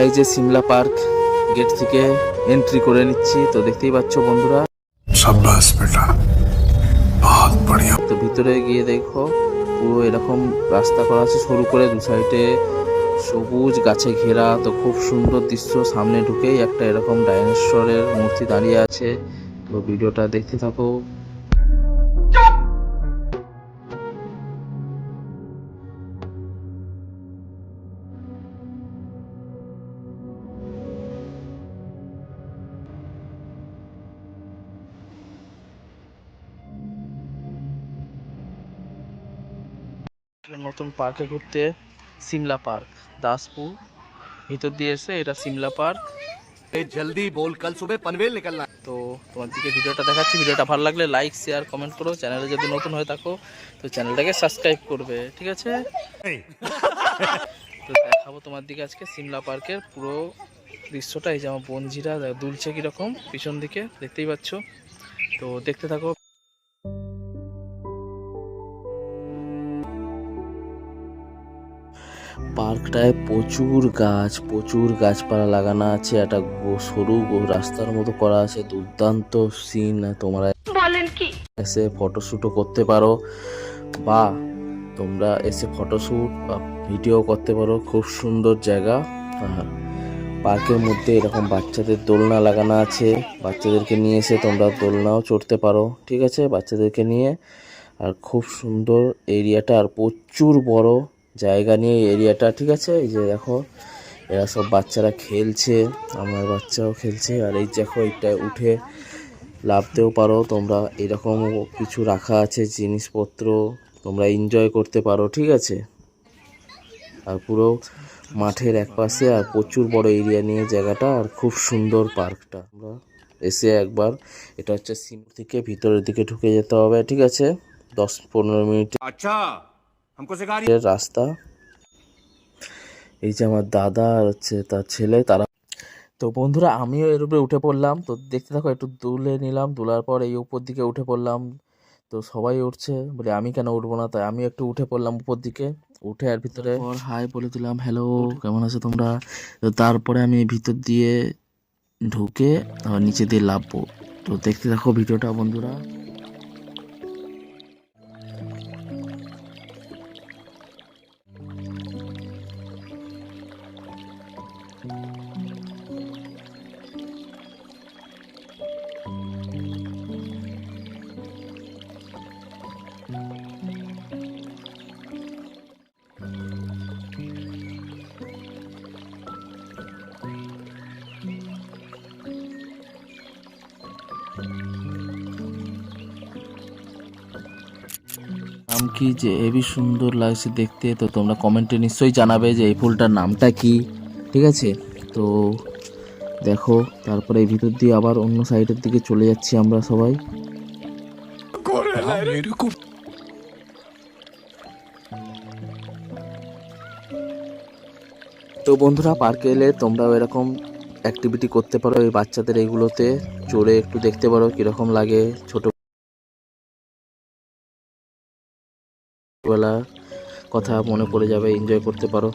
এই যে Shimla park gate থেকে এন্ট্রি করে নিচ্ছি। তো দেখতেই পাচ্ছ বন্ধুরা, शाबाश बेटा, बहुत बढ़िया। তো ভিতরে গিয়ে দেখো পুরো এরকম রাস্তা করা আছে সরু করে, দু সাইডে সবুজ গাছে ঘেরা। তো খুব সুন্দর দৃশ্য। সামনে ঢুকেই একটা এরকম ডাইনোসরের মূর্তি দাঁড়িয়ে আছে। তো ভিডিওটা দেখতে থাকো। নতুন পার্কে ঘুরতে, সিমলা পার্ক, দাসপুর ভিতর দিয়ে এসে এটা সিমলা পার্ক। जल्दी बोल, कल सुबह पनवेल निकलना। তো তোমাদেরকে ভিডিওটা দেখাচ্ছি। ভিডিওটা ভালো লাগলে লাইক শেয়ার কমেন্ট করো। চ্যানেলে যদি নতুন হয়ে থাকো তো চ্যানেলটাকে সাবস্ক্রাইব করবে, ঠিক আছে? তো দেখাবো তোমার দিকে আজকে সিমলা পার্কের পুরো দৃশ্যটা। এই যে আমার বনঝিরা দুলছে কীরকম পিছন দিকে, দেখতেই পাচ্ছ। তো দেখতে থাকো। পার্কটায় প্রচুর গাছপালা লাগানো আছে। একটা সরু রাস্তার মতো করা আছে। দুর্দান্ত সিন। তোমরা বলেন কি এসে ফটোশ্যুটও করতে পারো, বা তোমরা এসে ফটোশ্যুট বা ভিডিও করতে পারো। খুব সুন্দর জায়গা। পার্কের মধ্যে এরকম বাচ্চাদের দোলনা লাগানো আছে। বাচ্চাদেরকে নিয়ে এসে তোমরা দোলনাও চড়তে পারো, ঠিক আছে, বাচ্চাদেরকে নিয়ে। আর খুব সুন্দর এরিয়াটা, আর প্রচুর বড় জায়গা নিয়ে এরিয়াটা, ঠিক আছে। এই যে দেখো এরা সব বাচ্চারা খেলছে, আমার বাচ্চাও খেলছে। আর এই দেখো এটা উঠে লাফতেও পারো তোমরা। এরকম কিছু রাখা আছে জিনিসপত্র, তোমরা এনজয় করতে পারো, ঠিক আছে। আর পুরো মাঠের একপাশে, আর প্রচুর বড় এরিয়া নিয়ে জায়গাটা, আর খুব সুন্দর পার্কটা। আমরা এসে একবার, এটা হচ্ছে সিম থেকে ভিতরের দিকে ঢুকে যেতে হবে, ঠিক আছে। 10-15 মিনিটের अच्छा, हमको सिखा रही রাস্তা। এই যে আমার দাদা আর হচ্ছে তার ছেলে, তারা। তো বন্ধুরা আমিও এর উপরে উঠে পড়লাম। তো দেখতে থাকো, একটু দুলে নিলাম, দুলার পর এই উপর দিকে উঠে পড়লাম। তো সবাই উঠছে বলে আমি কেন উঠবো না, তাই আমি একটু উঠে পড়লাম উপর দিকে। উঠে আর ভিতরে হাই বলে দিলাম, হ্যালো কেমন আছো তোমরা। তো তারপরে আমি ভিতর দিয়ে ঢুকে নিচে দিয়ে লাভবো। তো দেখতে থাকো ভিডিওটা বন্ধুরা। নাম কি যে হেবি সুন্দর লাগছে দেখতে। তো তোমরা কমেন্টে নিশ্চয়ই জানাবে যে এই ফুলটার নামটা কি, ঠিক আছে। তো দেখো তারপরে এই ভিতর দিয়ে আবার অন্য সাইডের দিকে চলে যাচ্ছি আমরা সবাই। তো বন্ধুরা পার্কে এলে তোমরাও এরকম অ্যাক্টিভিটি করতে পারো। এই বাচ্চাদের এইগুলোতে চড়ে একটু দেখতে পারো কিরকম লাগে। ছোটবেলার কথা মনে পড়ে যাবে, এনজয় করতে পারো।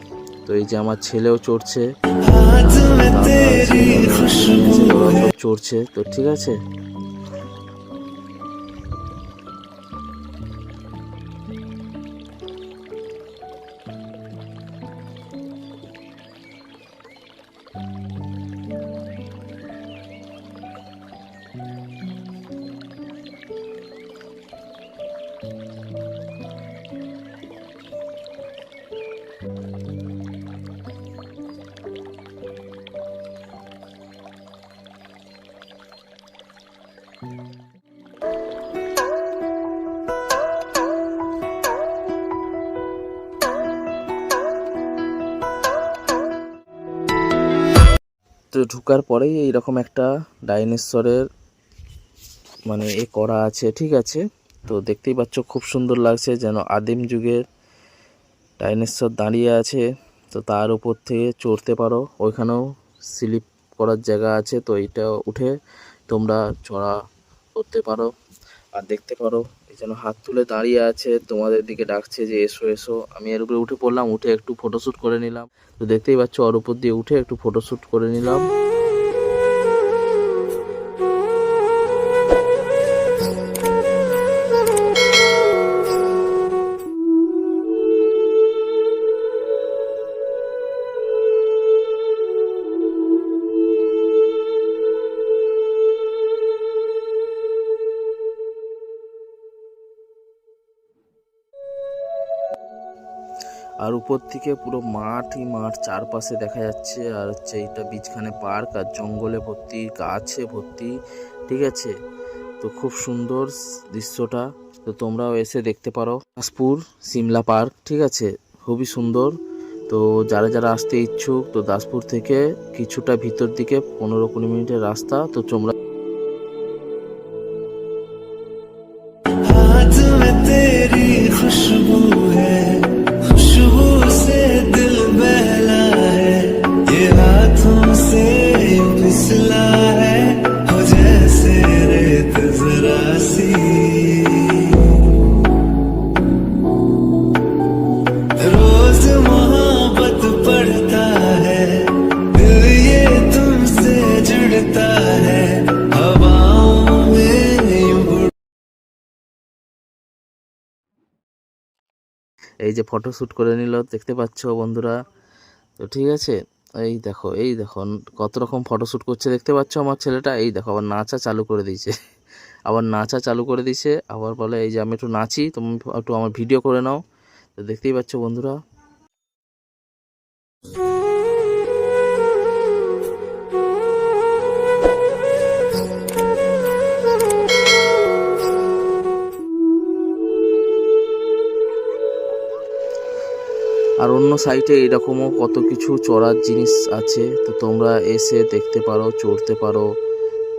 তো এই যে আমার ছেলেও চড়ছে, চড়ছে, তো ঠিক আছে। তো ঢুকার পরেই এইরকম একটা ডাইনোসরের মানে এ করা আছে, ঠিক আছে। তো দেখতেই পাচ্ছ খুব সুন্দর লাগছে, যেন আদিম যুগের ডাইনোসর দাঁড়িয়ে আছে। তো তার উপর থেকে চড়তে পারো, ওইখানেও স্লিপ করার জায়গা আছে। তো এইটা উঠে তোমরা চড়া করতে পারো আর দেখতে পারো যেন হাত তুলে দাঁড়িয়ে আছে, তোমাদের দিকে ডাকছে যে এসো এসো। আমি এর উপরে উঠে পড়লাম, উঠে একটু ফটোশ্যুট করে নিলাম। তো দেখতেই পাচ্ছ ওর উপর দিয়ে উঠে একটু ফটোশ্যুট করে নিলাম। আর উপর থেকে পুরো মাঠই মাঠ চারপাশে দেখা যাচ্ছে। আর হচ্ছে এইটা বীজখানে পার্ক, আর জঙ্গলে ভর্তি, গাছে ভর্তি, ঠিক আছে। তো খুব সুন্দর দৃশ্যটা, তো তোমরাও এসে দেখতে পারো। দাসপুর সিমলা পার্ক, ঠিক আছে, খুবই সুন্দর। তো যারা যারা আসতে ইচ্ছুক, তো দাসপুর থেকে কিছুটা ভিতর দিকে 15-20 মিনিটের রাস্তা। তো তোমরা हाथ में तेरी खुशबू है, खुशबू से दिल बहला है, ये हाथों से यूं फिसला है, हो जैसे रेत जरा सी, रोज मोहब्बत पढ़ता है, दिल ये तुमसे जुड़ता है, हवाओं में यूं এই যে ফটো শ্যুট করে নিল, দেখতে পাচ্ছ বন্ধুরা। তো ঠিক আছে, এই দেখো কত রকম ফটো শ্যুট করছে, দেখতে পাচ্ছ আমার ছেলেটা। এই দেখো আবার নাচা চালু করে দিয়েছে, আবার বলে এই যে আমি একটু নাচি, তুমি একটু আমার ভিডিও করে নাও। তো দেখতেই পাচ্ছ বন্ধুরা। আর অন্য সাইটে এরকমও কত কিছু চড়ার জিনিস আছে, তো তোমরা এসে দেখতে পারো, চড়তে পারো,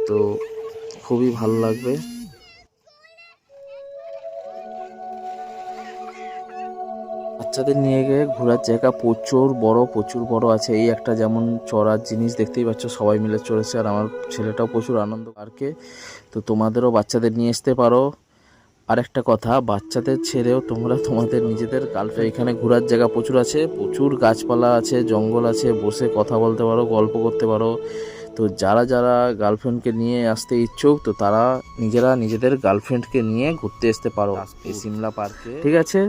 তো খুবই ভালো লাগবে। বাচ্চাদের নিয়ে গিয়ে ঘোরার জায়গা প্রচুর বড় আছে। এই একটা যেমন চড়ার জিনিস দেখতেই পাচ্ছ, সবাই মিলে চড়েছে, আর আমার ছেলেটাও প্রচুর আনন্দ পার্কে। তো তোমাদেরও বাচ্চাদের নিয়ে আসতে পারো। আর একটা কথা, বাচ্চাদের ছেড়েও তোমরা তোমাদের নিজেদের গার্লফ্রেন্ড, এখানে ঘোরার জায়গা প্রচুর আছে, প্রচুর গাছপালা আছে, জঙ্গল আছে, বসে কথা বলতে পারো, গল্প করতে পারো। তো যারা যারা গার্লফ্রেন্ডকে নিয়ে আসতে ইচ্ছুক, তো তারা নিজেরা নিজেদের গার্লফ্রেন্ডকে নিয়ে ঘুরতে আসতে পারো এই সিমলা পার্কে, ঠিক আছে।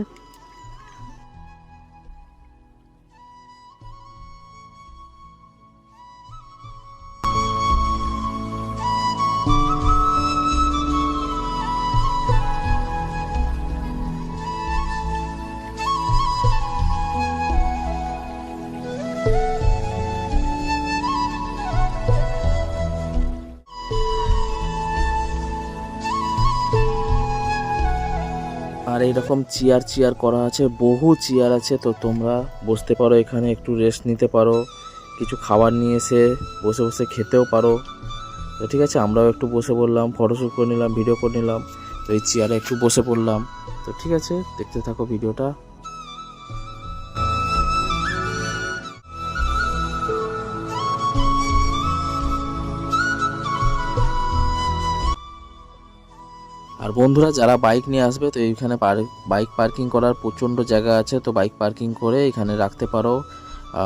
আর এইরকম চেয়ার করা আছে, বহু চেয়ার আছে। তো তোমরা বসতে পারো এখানে, একটু রেস্ট নিতে পারো, কিছু খাবার নিয়ে এসে বসে বসে খেতেও পারো। তো ঠিক আছে, আমরাও একটু বসে পড়লাম, ফটোশ্যুট করে নিলাম, ভিডিও করে নিলাম। তো এই চেয়ারে একটু বসে পড়লাম। তো ঠিক আছে, দেখতে থাকো ভিডিওটা। আর বন্ধুরা যারা বাইক নিয়ে আসবে, তো এইখানে বাইক পার্কিং করার প্রচণ্ড জায়গা আছে, তো বাইক পার্কিং করে এখানে রাখতে পারো।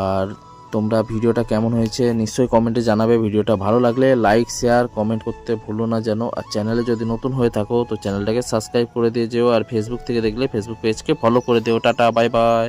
আর তোমরা ভিডিওটা কেমন হয়েছে নিশ্চয়ই কমেন্টে জানাবে। ভিডিওটা ভালো লাগলে লাইক, শেয়ার, কমেন্ট করতে ভুলো না যেন। আর চ্যানেলে যদি নতুন হয়ে থাকো, তো চ্যানেলটাকে সাবস্ক্রাইব করে দিয়ে যেও। আর ফেসবুক থেকে দেখলে ফেসবুক পেজকে ফলো করে দিও। Tata, bye bye.